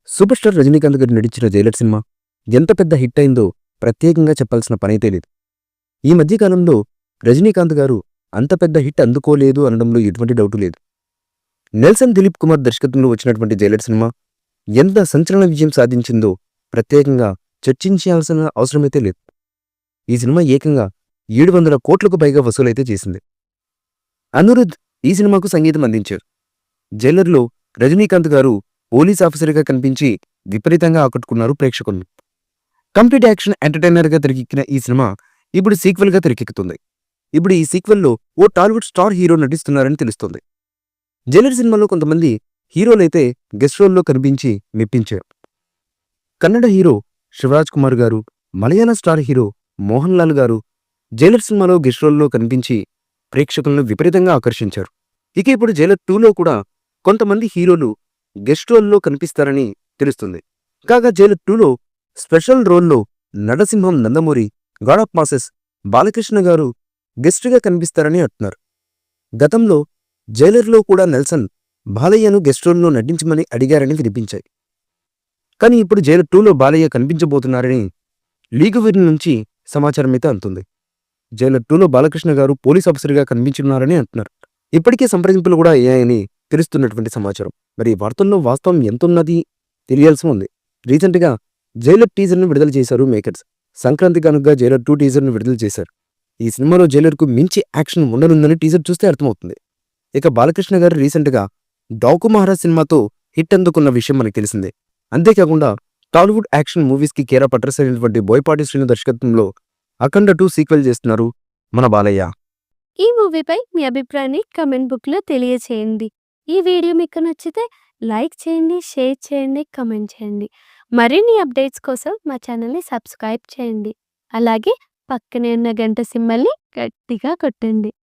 Super star Rajinikanth గారు నటించిన Jailer cinema ఎంత పెద్ద హిట్ అయిందో ప్రత్యేకంగా చెప్పాల్సిన పనైతే లేదు. ఈ మధ్యకాలంలో రజనీకాంత్ గారు అంత పెద్ద హిట్ అందుకోలేదు అనడంలో ఎటువంటి డౌటు లేదు. నెల్సన్ దిలీప్ కుమార్ దర్శకత్వంలో వచ్చినటువంటి జైలర్ సినిమా ఎంత సంచలన విజయం సాధించిందో ప్రత్యేకంగా చర్చించాల్సిన అవసరమైతే లేదు. ఈ సినిమా ఏకంగా 700 కోట్లకు పైగా వసూలైతే చేసింది. అనిరుద్ ఈ సినిమాకు సంగీతం అందించారు. జైలర్లో రజనీకాంత్ గారు పోలీస్ ఆఫీసర్గా కనిపించి విపరీతంగా ఆకట్టుకున్నారు ప్రేక్షకులను. కంప్లీట్ యాక్షన్ ఎంటర్టైనర్గా తెరకెక్కిన ఈ సినిమా ఇప్పుడు సీక్వెల్గా తెరకెక్కుతుంది. ఇప్పుడు ఈ సీక్వెల్లో ఓ టాలీవుడ్ స్టార్ హీరో నటిస్తున్నారని తెలుస్తోంది. జైలర్ సినిమాలో కొంతమంది హీరోలైతే గెస్ట్ రోల్లో కనిపించి మెప్పించారు. కన్నడ హీరో శివరాజ్ కుమార్ గారు, మలయాళ స్టార్ హీరో మోహన్ లాల్ గారు జైలర్ సినిమాలో గెస్ట్ రోల్లో కనిపించి ప్రేక్షకులను విపరీతంగా ఆకర్షించారు. ఇక ఇప్పుడు జైలర్ 2లో కూడా కొంతమంది హీరోలు గెస్ట్ రోల్లో కనిపిస్తారని తెలుస్తుంది. కాగా జైలర్ 2లో స్పెషల్ రోల్లో Narasimham Nandamuri, God of masses Balakrishna గారు గెస్ట్గా కనిపిస్తారని అంటున్నారు. గతంలో జైలర్లో కూడా నెల్సన్ బాలయ్యను గెస్ట్ రోల్లో నటించమని అడిగారని వినిపించాయి. కానీ ఇప్పుడు జైలర్ 2లో బాలయ్య కనిపించబోతున్నారని లీగువీర్ నుంచి సమాచారం అయితే అందుతుంది. జైలర్ 2లో బాలకృష్ణ గారు పోలీస్ ఆఫీసర్గా కనిపించున్నారని అంటున్నారు. ఇప్పటికే సంప్రదింపులు కూడా అయ్యాయని తెలుస్తున్నటువంటి సమాచారం. మరి ఈ వార్తల్లో వాస్తవం ఎంతున్నది తెలియాల్సి ఉంది. రీసెంట్గా జైలర్ టీజర్ను విడుదల చేశారు మేకర్స్. సంక్రాంతి కానుకగా జైలర్ 2 టీజర్ను విడుదల చేశారు. ఈ సినిమాలో జైలర్కు మించి యాక్షన్ ఉండనుందని టీజర్ చూస్తే అర్థమవుతుంది. ఇక బాలకృష్ణ గారు రీసెంట్గా డాకు మహారాజ్ సినిమాతో హిట్ అందుకున్న విషయం మనకు తెలిసిందే. అంతేకాకుండా టాలీవుడ్ యాక్షన్ మూవీస్కి కేరా పట్రస్ అయినటువంటి బోయపాటి శ్రీను దర్శకత్వంలో అఖండ 2 సీక్వెల్ చేస్తున్నారు మన బాలయ్య. ఈ మూవీపై మీ అభిప్రాయాన్ని కమెంట్ బుక్లో తెలియచేయండి. ఈ వీడియో మీకు నచ్చితే లైక్ చేయండి, షేర్ చేయండి, కమెంట్ చేయండి. మరిన్ని అప్డేట్స్ కోసం మా ఛానల్ని సబ్స్క్రైబ్ చేయండి. అలాగే పక్కనే ఉన్న గంట సింబల్ని గట్టిగా కొట్టండి.